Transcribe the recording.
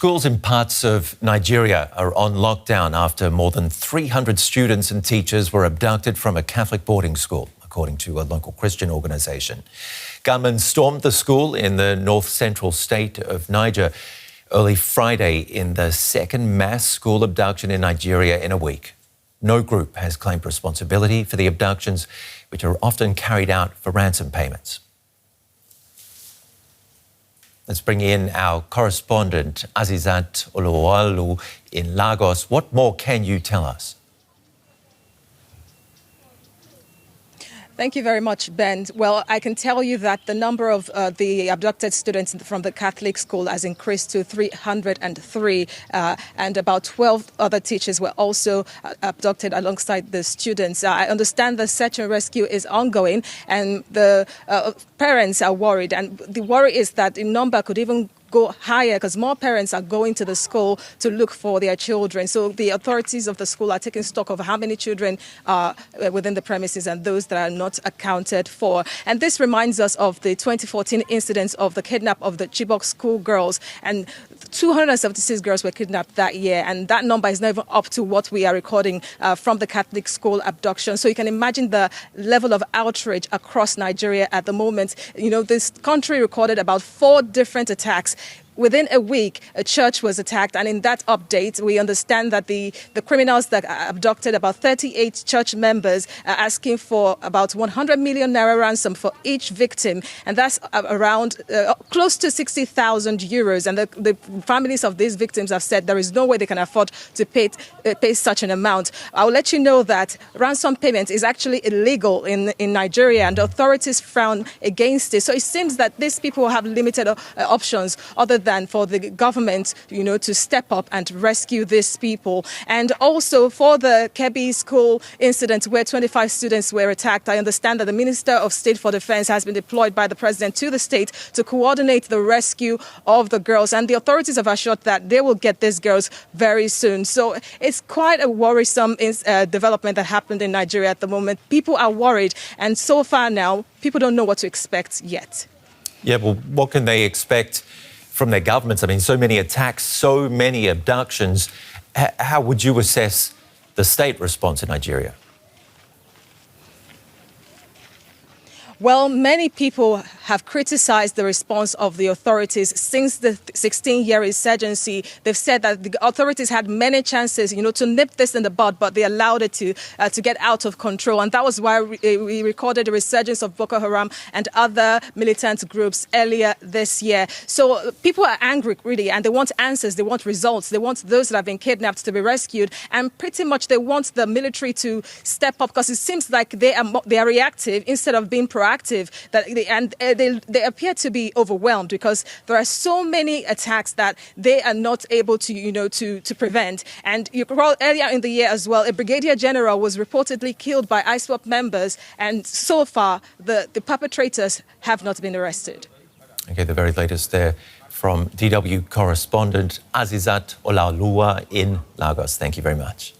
Schools in parts of Nigeria are on lockdown after more than 300 students and teachers were abducted from a Catholic boarding school, according to a local Christian organisation. Gunmen stormed the school in the north-central state of Niger early Friday in the second mass school abduction in Nigeria in a week. No group has claimed responsibility for the abductions, which are often carried out for ransom payments. Let's bring in our correspondent, Azeezat Olaoluwa in Lagos. What more can you tell us? Thank you very much, Ben. Well, I can tell you that the number of the abducted students from the Catholic school has increased to 303, and about 12 other teachers were also abducted alongside the students. I understand the search and rescue is ongoing, and the parents are worried. And the worry is that the number could even go higher because more parents are going to the school to look for their children. So the authorities of the school are taking stock of how many children are within the premises and those that are not accounted for. And this reminds us of the 2014 incidents of the kidnap of the Chibok school girls. And 276 girls were kidnapped that year. And that number is not even up to what we are recording from the Catholic school abduction. So you can imagine the level of outrage across Nigeria at the moment. You know, this country recorded about 4 different attacks. Within a week, a church was attacked, and in that update, we understand that the criminals that abducted about 38 church members are asking for about 100 million naira ransom for each victim, and that's around close to 60,000 euros. And the families of these victims have said there is no way they can afford to pay such an amount. I'll let you know that ransom payment is actually illegal in Nigeria, and the authorities frown against it. So it seems that these people have limited options other than for the government, you know, to step up and rescue these people. And also for the Kebbi school incident where 25 students were attacked, I understand that the Minister of State for Defense has been deployed by the president to the state to coordinate the rescue of the girls. And the authorities have assured that they will get these girls very soon. So it's quite a worrisome development that happened in Nigeria at the moment. People are worried. And so far now, people don't know what to expect yet. Yeah, well, what can they expect from their governments? I mean, so many attacks, so many abductions. How would you assess the state response in Nigeria? Well, many people have criticized the response of the authorities since the 16-year insurgency. They've said that the authorities had many chances, you know, to nip this in the bud, but they allowed it to get out of control. And that was why we recorded the resurgence of Boko Haram and other militant groups earlier this year. So people are angry, really, and they want answers. They want results. They want those that have been kidnapped to be rescued. And pretty much they want the military to step up because it seems like they are reactive instead of being proactive. They appear to be overwhelmed because there are so many attacks that they are not able to, you know, to prevent. And you recall earlier in the year as well, a brigadier general was reportedly killed by ISWAP members, and so far the perpetrators have not been arrested. Okay, the very latest there from DW correspondent Azeezat Olaoluwa in Lagos. Thank you very much.